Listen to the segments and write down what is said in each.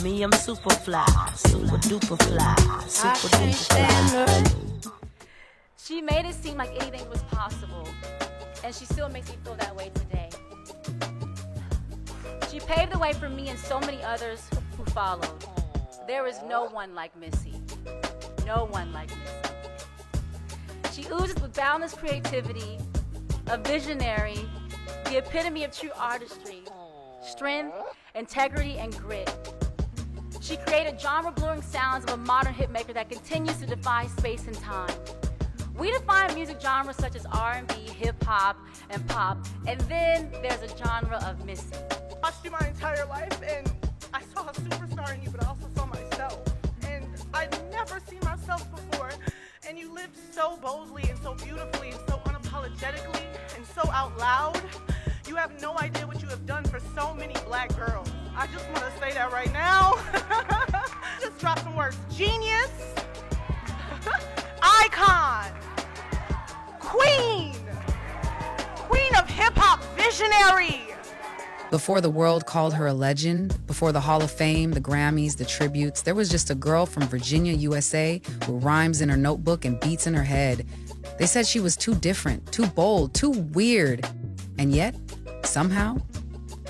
Me, I'm super fly, super duper fly, super duper fly. She made it seem like anything was possible, and she still makes me feel that way today. She paved the way for me and so many others who followed. There is no one like Missy. No one like Missy. She oozes with boundless creativity, a visionary, the epitome of true artistry, strength, integrity, and grit. She created genre-blurring sounds of a modern hitmaker that continues to defy space and time. We define music genres such as R&B, hip-hop, and pop, and then there's a genre of Missy. I watched you my entire life, and I saw a superstar in you, but I also saw myself. And I'd never seen myself before. And you lived so boldly and so beautifully and so unapologetically and so out loud. You have no idea what you have done for so many black girls. I just want to say that right now. Just drop some words. Genius, icon, queen of hip-hop, visionary. Before the world called her a legend, before the Hall of Fame, the Grammys, the tributes, there was just a girl from Virginia, USA, with rhymes in her notebook and beats in her head. They said she was too different, too bold, too weird. And yet, somehow,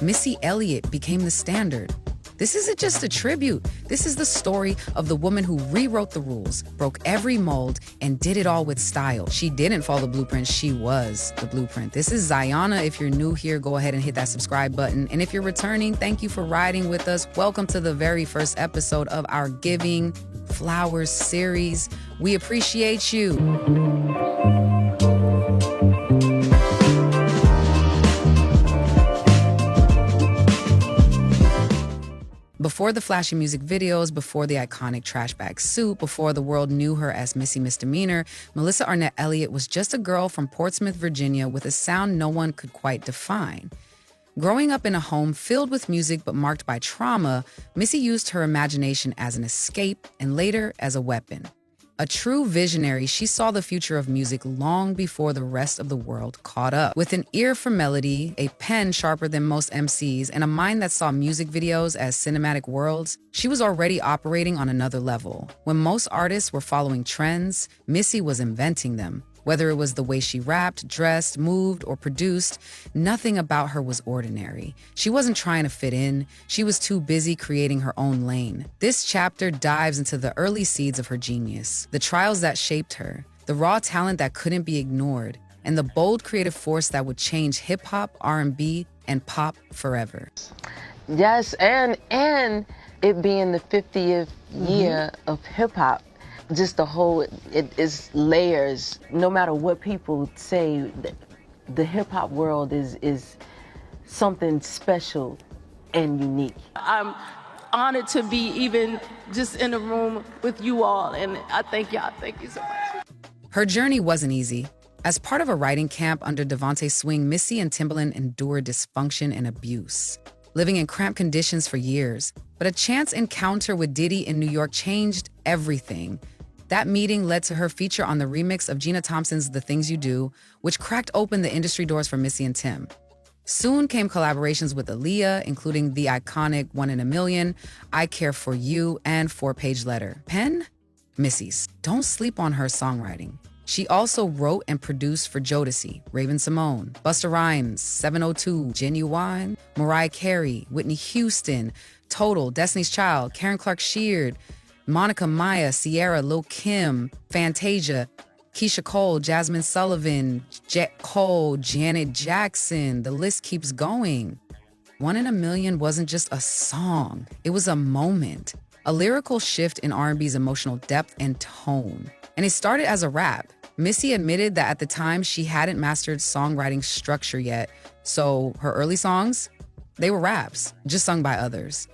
Missy Elliott became the standard. This isn't just a tribute. This is the story of the woman who rewrote the rules, broke every mold, and did it all with style. She didn't follow the blueprint. She was the blueprint. This is Zayana. If you're new here, go ahead and hit that subscribe button. And if you're returning, thank you for riding with us. Welcome to the very first episode of our Giving Flowers series. We appreciate you. Before the flashy music videos, before the iconic trash bag suit, before the world knew her as Missy Misdemeanor, Melissa Arnett Elliott was just a girl from Portsmouth, Virginia, with a sound no one could quite define. Growing up in a home filled with music but marked by trauma, Missy used her imagination as an escape and later as a weapon. A true visionary, she saw the future of music long before the rest of the world caught up. With an ear for melody, a pen sharper than most MCs, and a mind that saw music videos as cinematic worlds, she was already operating on another level. When most artists were following trends, Missy was inventing them. Whether it was the way she rapped, dressed, moved, or produced, nothing about her was ordinary. She wasn't trying to fit in. She was too busy creating her own lane. This chapter dives into the early seeds of her genius, the trials that shaped her, the raw talent that couldn't be ignored, and the bold creative force that would change hip-hop, R&B, and pop forever. Yes, and it being the 50th year of hip-hop. Just the whole, it is layers. No matter what people say, the hip-hop world is something special and unique. I'm honored to be even just in a room with you all, and I thank y'all. Thank you so much. Her journey wasn't easy. As part of a writing camp under Devontae Swing, Missy and Timbaland endured dysfunction and abuse, living in cramped conditions for years. But a chance encounter with Diddy in New York changed everything. That meeting led to her feature on the remix of Gina Thompson's The Things You Do, which cracked open the industry doors for Missy and Tim. Soon came collaborations with Aaliyah, including the iconic One in a Million, I Care For You, and 4-Page Letter. Pen? Missy's. Don't sleep on her songwriting. She also wrote and produced for Jodeci, Raven-Symoné, Busta Rhymes, 702, Genuine, Mariah Carey, Whitney Houston, Total, Destiny's Child, Karen Clark Sheard, Monica Maya, Sierra, Lil' Kim, Fantasia, Keisha Cole, Jasmine Sullivan, Jet Cole, Janet Jackson. The list keeps going. One in a Million wasn't just a song. It was a moment, a lyrical shift in R&B's emotional depth and tone. And it started as a rap. Missy admitted that at the time she hadn't mastered songwriting structure yet, so her early songs, they were raps, just sung by others.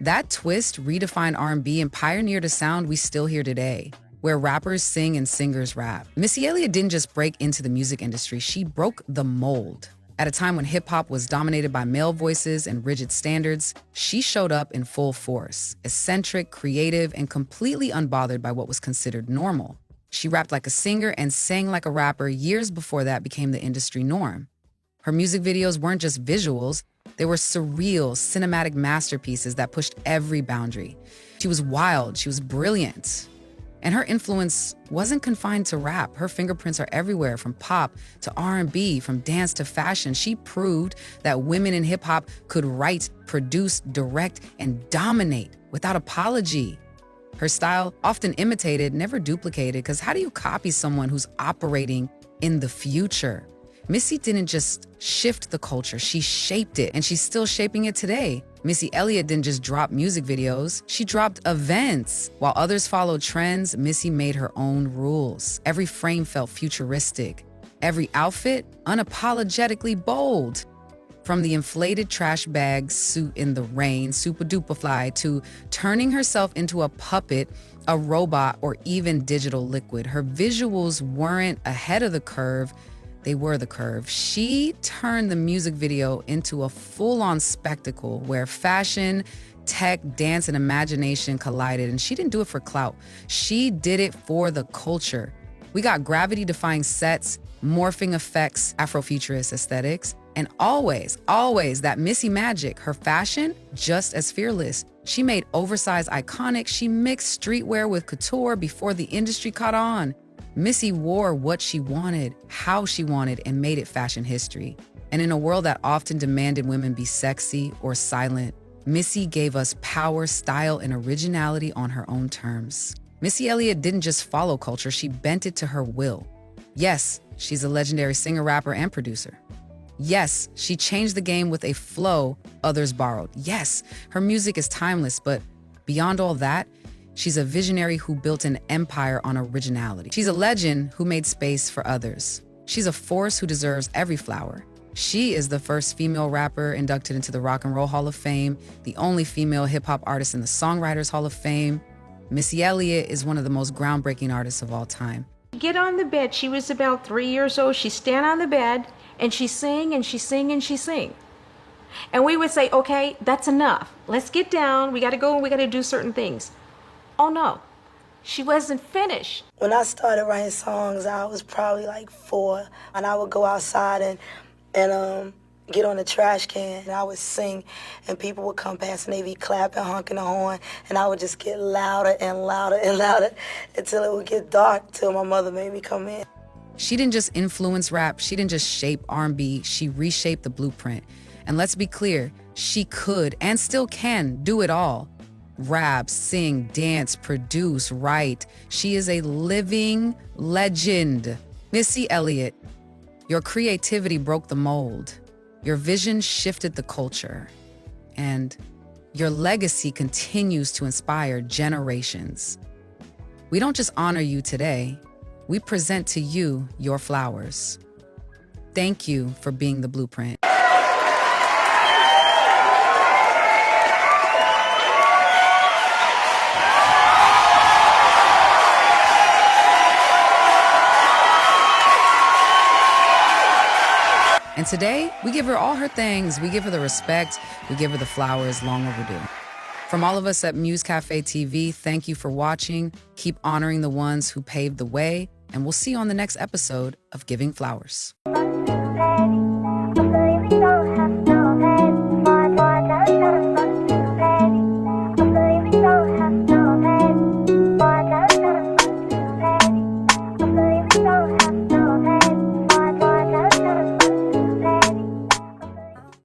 That twist redefined R&B and pioneered a sound we still hear today, where rappers sing and singers rap. Missy Elliott didn't just break into the music industry, she broke the mold. At a time when hip-hop was dominated by male voices and rigid standards, she showed up in full force, eccentric, creative, and completely unbothered by what was considered normal. She rapped like a singer and sang like a rapper years before that became the industry norm. Her music videos weren't just visuals, They were surreal, cinematic masterpieces that pushed every boundary. She was wild, she was brilliant. And her influence wasn't confined to rap. Her fingerprints are everywhere, from pop to R&B, from dance to fashion. She proved that women in hip-hop could write, produce, direct, and dominate without apology. Her style, often imitated, never duplicated, because how do you copy someone who's operating in the future? Missy didn't just shift the culture, she shaped it, and she's still shaping it today. Missy Elliott didn't just drop music videos, she dropped events. While others followed trends, Missy made her own rules. Every frame felt futuristic. Every outfit, unapologetically bold. From the inflated trash bag suit in the rain, Supa Dupa Fly, to turning herself into a puppet, a robot, or even digital liquid, her visuals weren't ahead of the curve, they were the curve. She turned the music video into a full-on spectacle where fashion, tech, dance, and imagination collided. And she didn't do it for clout. She did it for the culture. We got gravity-defying sets, morphing effects, Afrofuturist aesthetics, and always that Missy magic. Her fashion, just as fearless. She made oversized iconic. She mixed streetwear with couture before the industry caught on. Missy wore what she wanted, how she wanted, and made it fashion history. And in a world that often demanded women be sexy or silent, Missy gave us power, style, and originality on her own terms. Missy Elliott didn't just follow culture, she bent it to her will. Yes, she's a legendary singer, rapper, and producer. Yes, she changed the game with a flow others borrowed. Yes, her music is timeless, but beyond all that, she's a visionary who built an empire on originality. She's a legend who made space for others. She's a force who deserves every flower. She is the first female rapper inducted into the Rock and Roll Hall of Fame, the only female hip-hop artist in the Songwriters Hall of Fame. Missy Elliott is one of the most groundbreaking artists of all time. Get on the bed. She was about 3 years old. She'd stand on the bed and she'd sing and she'd sing and she'd sing. And we would say, okay, that's enough. Let's get down. We got to go and we got to do certain things. Oh no, she wasn't finished. When I started writing songs, I was probably like 4, and I would go outside and get on the trash can, and I would sing, and people would come past and they'd be clapping, honking the horn, and I would just get louder and louder and louder until it would get dark, till my mother made me come in. She didn't just influence rap, she didn't just shape R&B, she reshaped the blueprint. And let's be clear, she could and still can do it all. Rap, sing, dance, produce, write. She is a living legend. Missy Elliott, your creativity broke the mold. Your vision shifted the culture. And your legacy continues to inspire generations. We don't just honor you today, we present to you your flowers. Thank you for being the blueprint. And today, we give her all her things. We give her the respect. We give her the flowers long overdue. From all of us at Muse Cafe TV, thank you for watching. Keep honoring the ones who paved the way. And we'll see you on the next episode of Giving Flowers.